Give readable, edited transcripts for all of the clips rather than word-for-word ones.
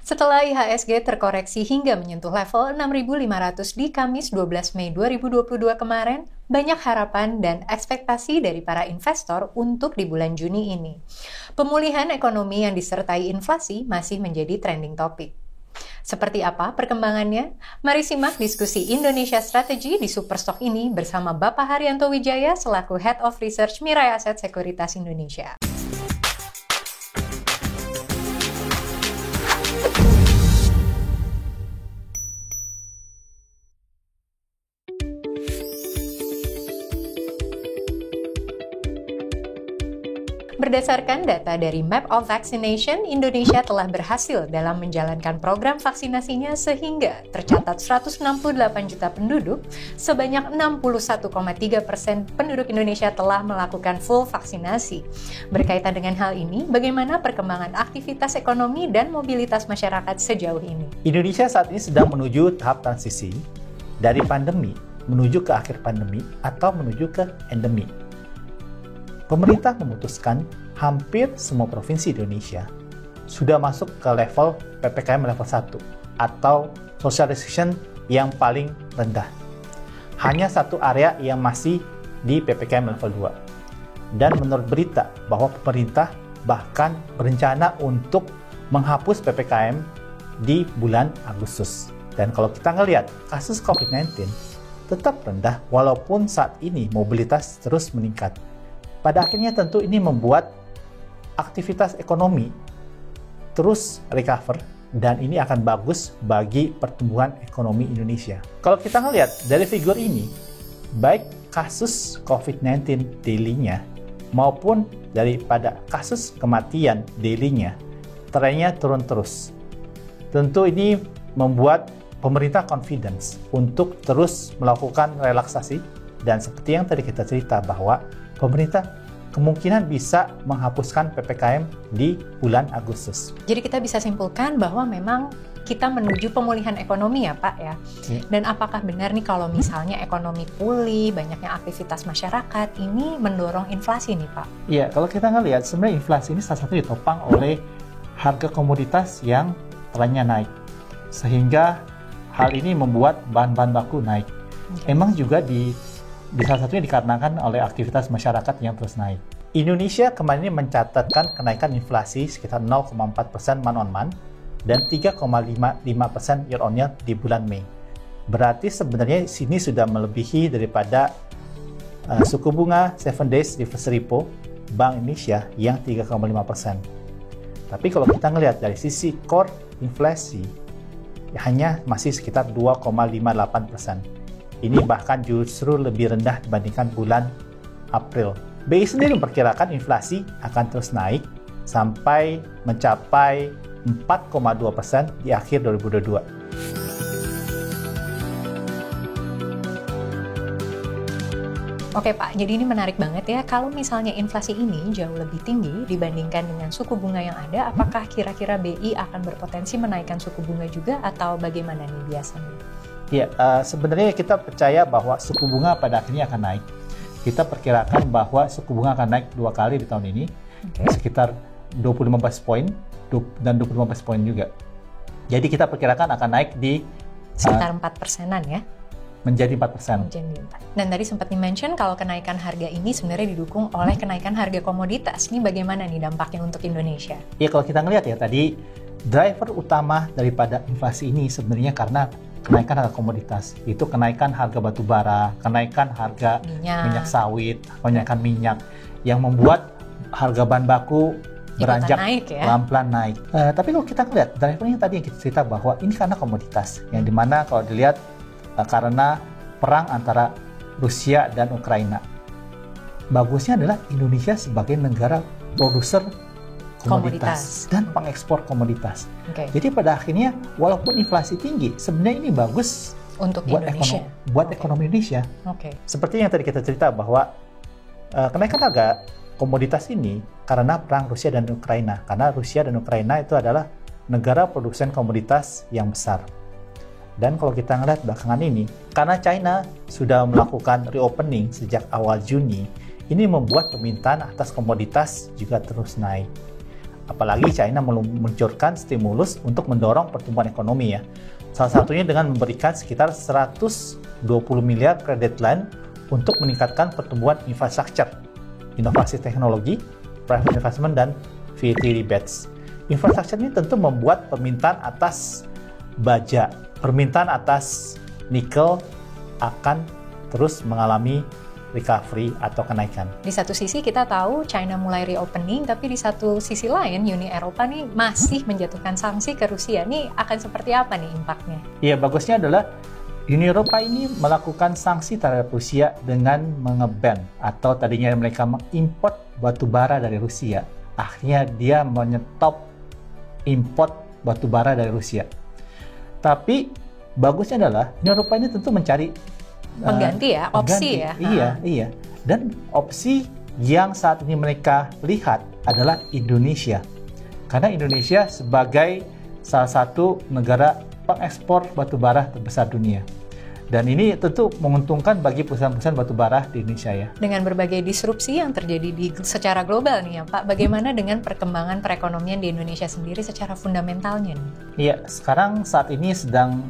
Setelah IHSG terkoreksi hingga menyentuh level 6.500 di Kamis 12 Mei 2022 kemarin, banyak harapan dan ekspektasi dari para investor untuk di bulan Juni ini. Pemulihan ekonomi yang disertai inflasi masih menjadi trending topik. Seperti apa perkembangannya? Mari simak diskusi Indonesia Strategy di Superstock ini bersama Bapak Haryanto Wijaya selaku Head of Research Mirae Asset Sekuritas Indonesia. Berdasarkan data dari Map of Vaccination, Indonesia telah berhasil dalam menjalankan program vaksinasinya sehingga tercatat 168 juta penduduk, sebanyak 61,3% penduduk Indonesia telah melakukan full vaksinasi. Berkaitan dengan hal ini, bagaimana perkembangan aktivitas ekonomi dan mobilitas masyarakat sejauh ini? Indonesia saat ini sedang menuju tahap transisi dari pandemi menuju ke akhir pandemi atau menuju ke endemi. Pemerintah memutuskan hampir semua provinsi di Indonesia sudah masuk ke level PPKM level 1 atau social restriction yang paling rendah. Hanya satu area yang masih di PPKM level 2. Dan menurut berita bahwa pemerintah bahkan berencana untuk menghapus PPKM di bulan Agustus. Dan kalau kita ngelihat kasus COVID-19 tetap rendah walaupun saat ini mobilitas terus meningkat. Pada akhirnya tentu ini membuat aktivitas ekonomi terus recover dan ini akan bagus bagi pertumbuhan ekonomi Indonesia. Kalau kita ngelihat dari figur ini, baik kasus COVID-19 daily-nya maupun daripada kasus kematian daily-nya, trennya turun terus. Tentu ini membuat pemerintah confidence untuk terus melakukan relaksasi dan seperti yang tadi kita cerita bahwa pemerintah kemungkinan bisa menghapuskan PPKM di bulan Agustus. Jadi kita bisa simpulkan bahwa memang kita menuju pemulihan ekonomi ya Pak ya. Dan apakah benar nih kalau misalnya ekonomi pulih, banyaknya aktivitas masyarakat, ini mendorong inflasi nih Pak? Iya, kalau kita ngelihat sebenarnya inflasi ini salah satu ditopang oleh harga komoditas yang trennya naik. Sehingga hal ini membuat bahan-bahan baku naik. Emang juga di salah satunya dikarenakan oleh aktivitas masyarakat yang terus naik. Indonesia kemarin ini mencatatkan kenaikan inflasi sekitar 0,4% month on month dan 3,55% year on year di bulan Mei. Berarti sebenarnya sini sudah melebihi daripada suku bunga 7 days reverse repo Bank Indonesia yang 3,5%. Tapi kalau kita ngelihat dari sisi core inflasi hanya masih sekitar 2,58%. Ini bahkan justru lebih rendah dibandingkan bulan April. BI sendiri memperkirakan inflasi akan terus naik sampai mencapai 4,2% di akhir 2022. Oke Pak, jadi ini menarik banget ya. Kalau misalnya inflasi ini jauh lebih tinggi dibandingkan dengan suku bunga yang ada, apakah kira-kira BI akan berpotensi menaikkan suku bunga juga atau bagaimana nih biasanya? Ya, sebenarnya kita percaya bahwa suku bunga pada akhirnya akan naik. Kita perkirakan bahwa suku bunga akan naik 2 kali di tahun ini, sekitar 25 basis point dan 25 basis point juga. Jadi kita perkirakan akan naik di sekitar 4%-an ya? Menjadi 4%. Dan tadi sempat di-mention kalau kenaikan harga ini sebenarnya didukung oleh kenaikan harga komoditas. Ini bagaimana nih dampaknya untuk Indonesia? Ya, kalau kita ngelihat ya tadi, driver utama daripada inflasi ini sebenarnya karena kenaikan harga komoditas, itu kenaikan harga batu bara, kenaikan harga minyak sawit, kenaikan minyak, yang membuat harga bahan baku beranjak pelan-pelan naik. Tapi kalau kita lihat, drivernya tadi yang kita cerita bahwa ini karena komoditas, yang dimana kalau dilihat karena perang antara Rusia dan Ukraina. Bagusnya adalah Indonesia sebagai negara produser komoditas dan pengekspor komoditas. Jadi pada akhirnya walaupun inflasi tinggi, sebenarnya ini bagus untuk Indonesia. Buat ekonomi Indonesia. Seperti yang tadi kita cerita bahwa kenaikan harga komoditas ini karena perang Rusia dan Ukraina. Karena Rusia dan Ukraina itu adalah negara produsen komoditas yang besar. Dan kalau kita ngelihat belakangan ini, karena China sudah melakukan reopening sejak awal Juni, ini membuat permintaan atas komoditas juga terus naik. Apalagi China meluncurkan stimulus untuk mendorong pertumbuhan ekonomi ya. Salah satunya dengan memberikan sekitar 120 miliar credit line untuk meningkatkan pertumbuhan infrastruktur, inovasi teknologi, private investment, dan VAT rebates. Infrastruktur ini tentu membuat permintaan atas baja, permintaan atas nikel akan terus mengalami recovery atau kenaikan. Di satu sisi kita tahu China mulai reopening, tapi di satu sisi lain Uni Eropa nih masih menjatuhkan sanksi ke Rusia. Ini akan seperti apa nih impaknya? Iya, bagusnya adalah Uni Eropa ini melakukan sanksi terhadap Rusia dengan mengeban atau tadinya mereka mengimpor batu bara dari Rusia. Akhirnya dia menyetop import batu bara dari Rusia. Tapi bagusnya adalah Uni Eropa ini tentu mencari pengganti ya, opsi ya. Iya. Dan opsi yang saat ini mereka lihat adalah Indonesia. Karena Indonesia sebagai salah satu negara pengekspor batu bara terbesar dunia. Dan ini tentu menguntungkan bagi perusahaan-perusahaan batu bara di Indonesia ya. Dengan berbagai disrupsi yang terjadi secara global nih ya Pak, bagaimana dengan perkembangan perekonomian di Indonesia sendiri secara fundamentalnya nih? Iya, sekarang saat ini sedang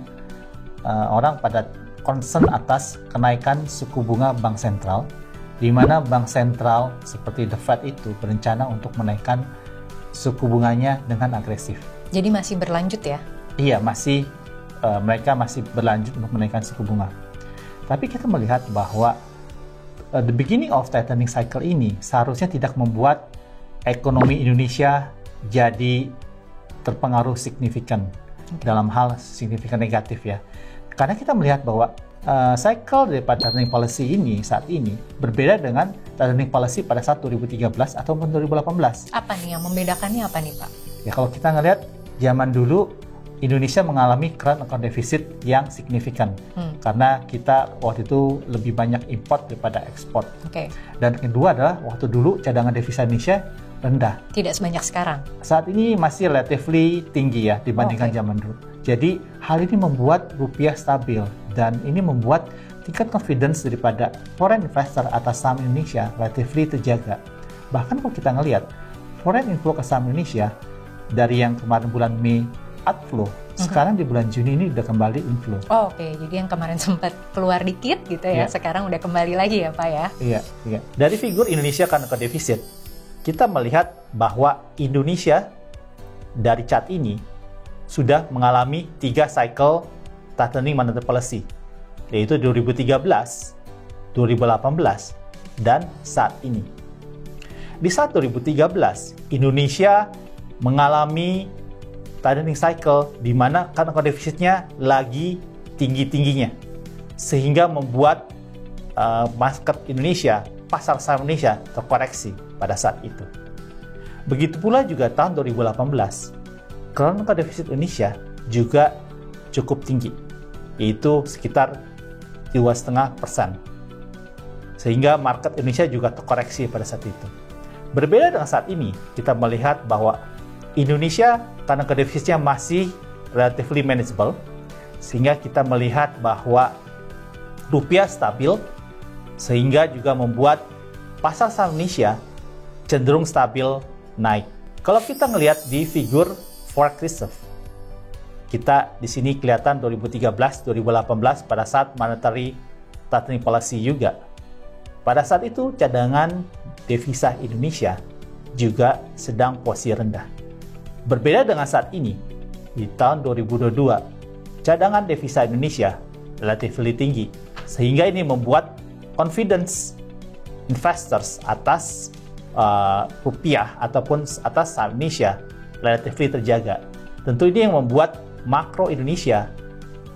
orang pada concern atas kenaikan suku bunga bank sentral, di mana bank sentral seperti The Fed itu berencana untuk menaikkan suku bunganya dengan agresif. Jadi masih berlanjut ya? Iya, mereka masih berlanjut untuk menaikkan suku bunga. Tapi kita melihat bahwa the beginning of tightening cycle ini seharusnya tidak membuat ekonomi Indonesia jadi terpengaruh signifikan dalam hal signifikan negatif ya. Karena kita melihat bahwa cycle daripada tightening policy ini saat ini berbeda dengan tightening policy pada saat 2013 ataupun 2018. Apa nih yang membedakannya apa nih Pak? Ya kalau kita ngelihat zaman dulu Indonesia mengalami current account deficit yang signifikan karena kita waktu itu lebih banyak import daripada ekspor. Dan kedua adalah waktu dulu cadangan devisa Indonesia rendah. Tidak sebanyak sekarang. Saat ini masih relatively tinggi ya dibandingkan zaman dulu. Jadi hal ini membuat rupiah stabil dan ini membuat tingkat confidence daripada foreign investor atas saham Indonesia relatively terjaga. Bahkan kalau kita ngelihat foreign inflow ke saham Indonesia dari yang kemarin bulan Mei outflow, sekarang di bulan Juni ini udah kembali inflow. Jadi yang kemarin sempat keluar dikit gitu ya, sekarang udah kembali lagi ya Pak ya? Iya. Dari figur Indonesia current account deficit, kita melihat bahwa Indonesia dari chart ini sudah mengalami 3 cycle tightening monetary policy, yaitu 2013, 2018, dan saat ini. Di saat 2013, Indonesia mengalami tightening cycle di mana current account defisitnya lagi tinggi-tingginya, sehingga membuat market Indonesia, pasar saham Indonesia terkoreksi pada saat itu. Begitu pula juga tahun 2018, current account defisit Indonesia juga cukup tinggi, yaitu sekitar 2,5%. Sehingga market Indonesia juga terkoreksi pada saat itu. Berbeda dengan saat ini, kita melihat bahwa Indonesia karena defisitnya masih relatively manageable, sehingga kita melihat bahwa rupiah stabil, sehingga juga membuat pasar saham Indonesia cenderung stabil naik. Kalau kita ngelihat di figur forex reserve, kita di sini kelihatan 2013-2018 pada saat monetary tightening policy juga. Pada saat itu cadangan devisa Indonesia juga sedang posisi rendah. Berbeda dengan saat ini, di tahun 2022, cadangan devisa Indonesia relatively tinggi, sehingga ini membuat confidence investors atas rupiah ataupun atas saham Indonesia relatively terjaga. Tentu ini yang membuat makro Indonesia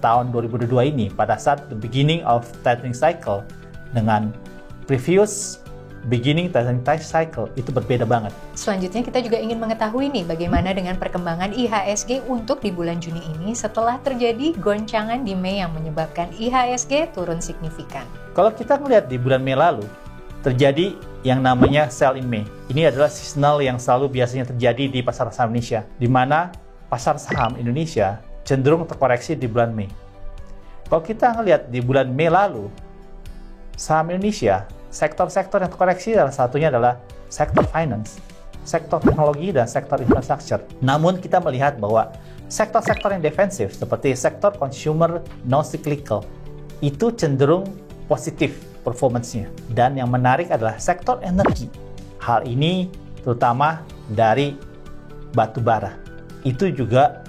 tahun 2022 ini pada saat the beginning of tightening cycle dengan previous beginning tightening cycle itu berbeda banget. Selanjutnya kita juga ingin mengetahui nih bagaimana dengan perkembangan IHSG untuk di bulan Juni ini setelah terjadi goncangan di Mei yang menyebabkan IHSG turun signifikan. Kalau kita melihat di bulan Mei lalu, terjadi yang namanya sell in May. Ini adalah seasonal yang selalu biasanya terjadi di pasar saham Indonesia, di mana pasar saham Indonesia cenderung terkoreksi di bulan Mei. Kalau kita melihat di bulan Mei lalu, saham Indonesia, sektor-sektor yang terkoreksi salah satunya adalah sektor finance, sektor teknologi dan sektor infrastruktur. Namun kita melihat bahwa sektor-sektor yang defensif seperti sektor consumer non-cyclical itu cenderung positif performance-nya. Dan yang menarik adalah sektor energi. Hal ini terutama dari batu bara. Itu juga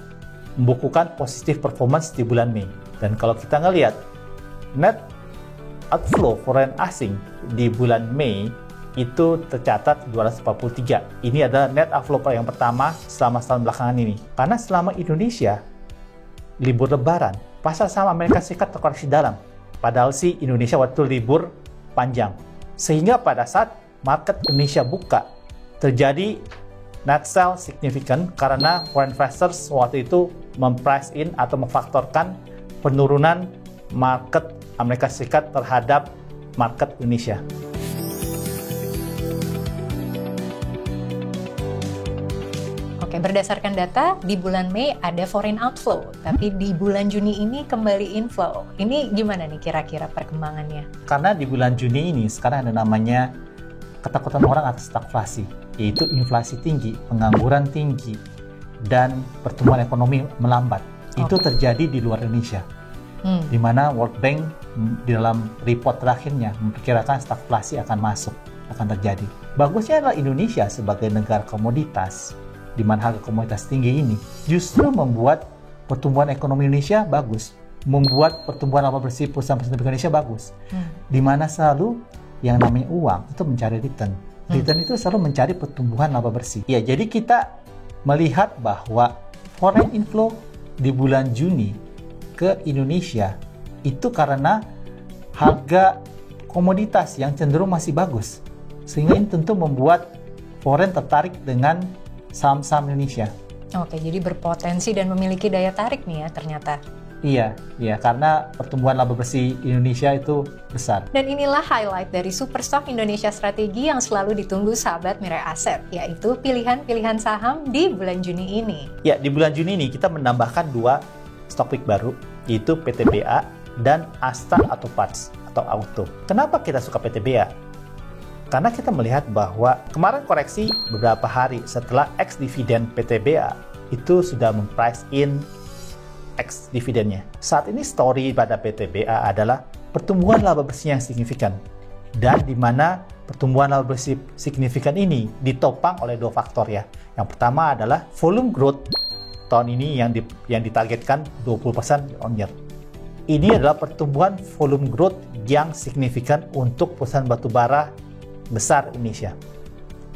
membukukan positif performance di bulan Mei. Dan kalau kita ngelihat net outflow foreign asing di bulan Mei itu tercatat 243. Ini adalah net outflow yang pertama selama setahun belakangan ini. Karena selama Indonesia libur lebaran, pasar saham Amerika Serikat terkoreksi dalam. Padahal sih Indonesia waktu libur panjang. Sehingga pada saat market Indonesia buka, terjadi net sell signifikan karena foreign investors waktu itu memprice in atau memfaktorkan penurunan market Amerika Serikat terhadap market Indonesia. Oke, berdasarkan data, di bulan Mei ada foreign outflow, tapi di bulan Juni ini kembali inflow. Ini gimana nih kira-kira perkembangannya? Karena di bulan Juni ini sekarang ada namanya ketakutan orang atas stagflasi, yaitu inflasi tinggi, pengangguran tinggi, dan pertumbuhan ekonomi melambat. Itu terjadi di luar Indonesia, di mana World Bank di dalam report terakhirnya memperkirakan stagflasi akan terjadi. Bagusnya adalah Indonesia sebagai negara komoditas, di mana harga komoditas tinggi ini justru membuat pertumbuhan ekonomi Indonesia bagus, membuat pertumbuhan laba bersih perusahaan-perusahaan Indonesia bagus, di mana selalu yang namanya uang itu mencari return. Return itu selalu mencari pertumbuhan laba bersih. Ya, jadi kita melihat bahwa foreign inflow di bulan Juni ke Indonesia itu karena harga komoditas yang cenderung masih bagus. Sehingga ini tentu membuat foreign tertarik dengan saham-saham Indonesia. Oke, jadi berpotensi dan memiliki daya tarik nih ya ternyata. Iya, karena pertumbuhan laba bersih Indonesia itu besar. Dan inilah highlight dari Superstock Indonesia Strategi yang selalu ditunggu sahabat Mirai Aset, yaitu pilihan-pilihan saham di bulan Juni ini. Ya, di bulan Juni ini kita menambahkan 2 stock pick baru, yaitu PTBA dan Asta atau Parts atau Auto. Kenapa kita suka PTBA? Karena kita melihat bahwa kemarin koreksi beberapa hari setelah ex-dividend PTBA itu sudah memprice in ex-dividennya. Saat ini story pada PTBA adalah pertumbuhan laba bersih yang signifikan. Dan di mana pertumbuhan laba bersih signifikan ini ditopang oleh 2 faktor ya. Yang pertama adalah volume growth tahun ini yang ditargetkan 20% on year. Ini adalah pertumbuhan volume growth yang signifikan untuk perusahaan batubara besar Indonesia.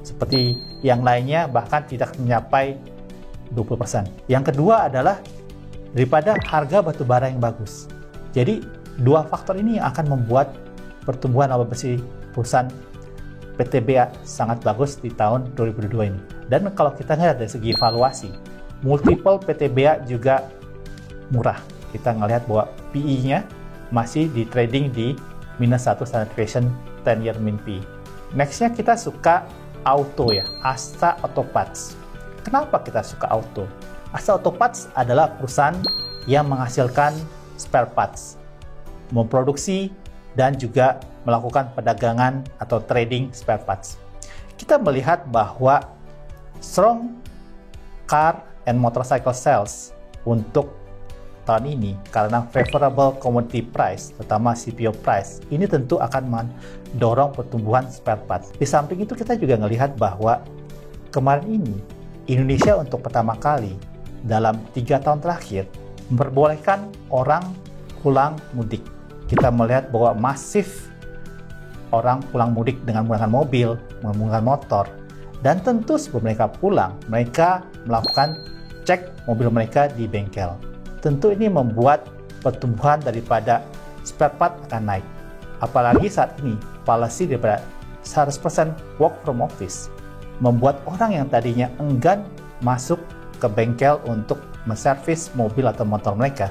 Seperti yang lainnya bahkan tidak mencapai 20%. Yang kedua adalah daripada harga batubara yang bagus. Jadi 2 faktor ini akan membuat pertumbuhan laba bersih perusahaan PTBA sangat bagus di tahun 2022 ini. Dan kalau kita lihat dari segi valuasi, multiple PTBA juga murah. Kita ngelihat bahwa PE-nya masih di trading di -1 standard deviation 10-year mean PE. Nextnya kita suka Auto ya, Asta Auto Parts. Kenapa kita suka Auto? Asta Auto Parts adalah perusahaan yang menghasilkan spare parts, memproduksi dan juga melakukan perdagangan atau trading spare parts. Kita melihat bahwa strong car and motorcycle sales untuk tahun ini karena favorable commodity price, terutama CPO price, ini tentu akan mendorong pertumbuhan spare parts. Di samping itu kita juga melihat bahwa kemarin ini Indonesia untuk pertama kali dalam 3 tahun terakhir memperbolehkan orang pulang mudik. Kita melihat bahwa masif orang pulang mudik dengan menggunakan mobil, menggunakan motor, dan tentu sebelum mereka pulang, mereka melakukan cek mobil mereka di bengkel. Tentu ini membuat pertumbuhan daripada spare part akan naik. Apalagi saat ini policy daripada 100% work from office membuat orang yang tadinya enggan masuk ke bengkel untuk menservis mobil atau motor mereka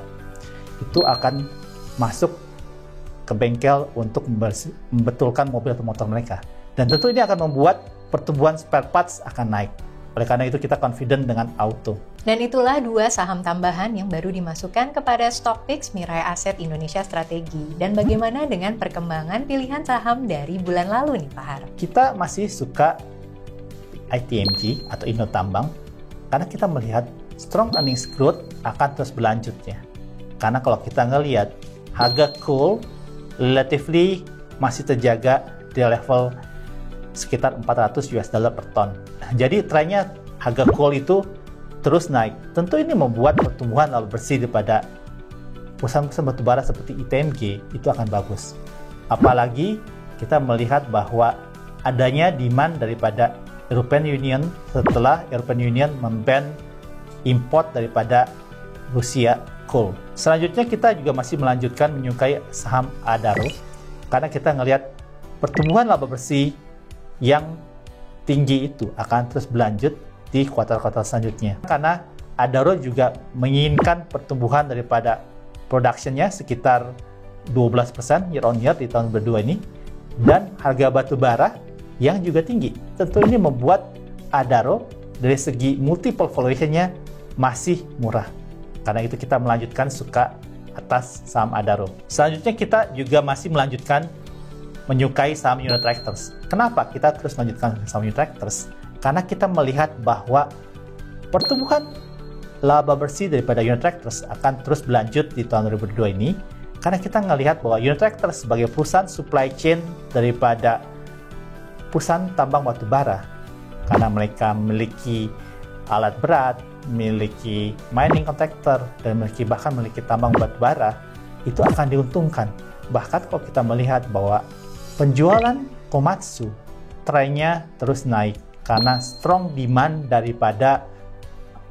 itu akan masuk ke bengkel untuk membetulkan mobil atau motor mereka. Dan tentu ini akan membuat pertumbuhan spare parts akan naik. Oleh karena itu kita confident dengan Auto. Dan itulah 2 saham tambahan yang baru dimasukkan kepada Stock Picks Mirai Aset Indonesia Strategi. Dan bagaimana dengan perkembangan pilihan saham dari bulan lalu nih Pak Har? Kita masih suka ITMG atau Indo Tambang, karena kita melihat strong earnings growth akan terus berlanjut ya. Karena kalau kita ngelihat harga coal relatively masih terjaga di level sekitar 400 US dollar per ton. Jadi trennya harga coal itu terus naik. Tentu ini membuat pertumbuhan laba bersih daripada perusahaan-perusahaan batubara seperti ITMG itu akan bagus. Apalagi kita melihat bahwa adanya demand daripada European Union setelah European Union memban import daripada Rusia coal. Selanjutnya kita juga masih melanjutkan menyukai saham Adaro karena kita ngelihat pertumbuhan laba bersih yang tinggi itu akan terus berlanjut di kuartal-kuartal selanjutnya. Karena Adaro juga menginginkan pertumbuhan daripada production-nya sekitar 12% year on year di tahun berdua ini, dan harga batu bara yang juga tinggi. Tentu ini membuat Adaro dari segi multiple valuation-nya masih murah. Karena itu kita melanjutkan suka atas saham Adaro. Selanjutnya kita juga masih melanjutkan menyukai saham Unitractors. Kenapa kita terus melanjutkan saham Unitractors? Karena kita melihat bahwa pertumbuhan laba bersih daripada Unitractors akan terus berlanjut di tahun 2022 ini. Karena kita melihat bahwa Unitractors sebagai perusahaan supply chain daripada perusahaan tambang batu bara, karena mereka memiliki alat berat, memiliki mining contractor, dan bahkan memiliki tambang batu bara, itu akan diuntungkan. Bahkan kalau kita melihat bahwa penjualan Komatsu trennya terus naik karena strong demand daripada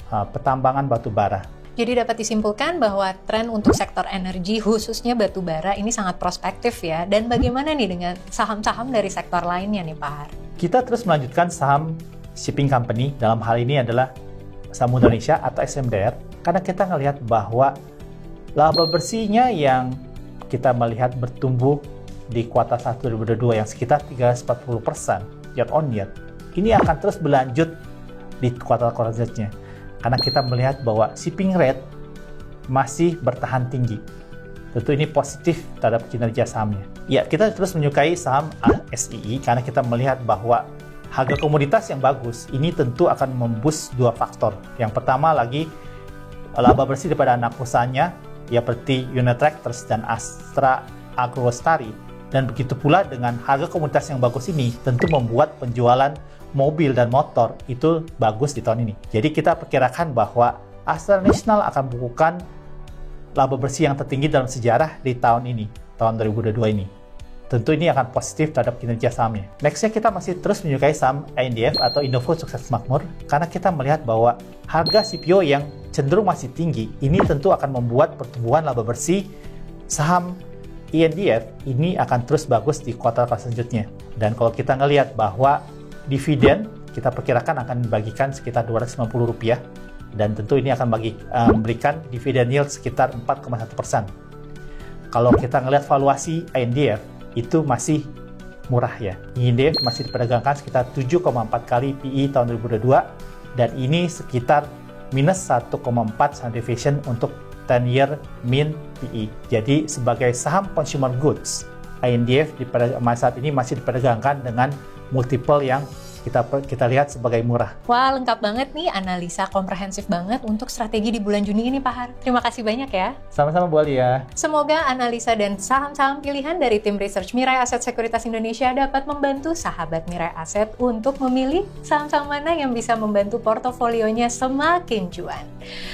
pertambangan batu bara. Jadi dapat disimpulkan bahwa tren untuk sektor energi khususnya batu bara ini sangat prospektif ya. Dan bagaimana nih dengan saham-saham dari sektor lainnya nih Pak Har? Kita terus melanjutkan saham shipping company, dalam hal ini adalah Samudra Indonesia atau SMDR, karena kita melihat bahwa laba bersihnya yang kita melihat bertumbuh di kuartal 1 2022 yang sekitar 340% year on year, ini akan terus berlanjut di kuartal-kuartal selanjutnya. Karena kita melihat bahwa shipping rate masih bertahan tinggi. Tentu ini positif terhadap kinerja sahamnya. Ya, kita terus menyukai saham SII karena kita melihat bahwa harga komoditas yang bagus ini tentu akan memboost dua faktor. Yang pertama lagi, laba bersih daripada anak usahanya, seperti Unitractors dan Astra Agrolestari. Dan begitu pula dengan harga komoditas yang bagus ini, tentu membuat penjualan mobil dan motor itu bagus di tahun ini. Jadi kita perkirakan bahwa Astra National akan membukukan laba bersih yang tertinggi dalam sejarah di tahun ini, tahun 2022 ini. Tentu ini akan positif terhadap kinerja sahamnya. Nextnya kita masih terus menyukai saham INDF atau Indofood Sukses Makmur karena kita melihat bahwa harga CPO yang cenderung masih tinggi ini tentu akan membuat pertumbuhan laba bersih saham INDF ini akan terus bagus di kuartal selanjutnya. Dan kalau kita ngelihat bahwa dividen kita perkirakan akan dibagikan sekitar Rp290 dan tentu ini akan memberikan dividen yield sekitar 4,1%. Kalau kita ngelihat valuasi INDF itu masih murah ya. INDF masih diperdagangkan sekitar 7,4 kali PE tahun 2022 dan ini sekitar minus 1,4 standard deviation untuk 10-year mean PE. Jadi sebagai saham consumer goods, INDF saat ini masih diperdagangkan dengan multiple yang kita lihat sebagai murah. Wah, lengkap banget nih, analisa komprehensif banget untuk strategi di bulan Juni ini Pak Har. Terima kasih banyak ya. Sama-sama Bu Alia. Semoga analisa dan saham-saham pilihan dari tim research Mirai Aset Sekuritas Indonesia dapat membantu sahabat Mirai Aset untuk memilih saham-saham mana yang bisa membantu portofolionya semakin cuan.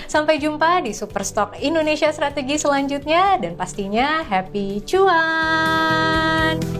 Sampai jumpa di Superstock Indonesia Strategi selanjutnya dan pastinya happy cuan!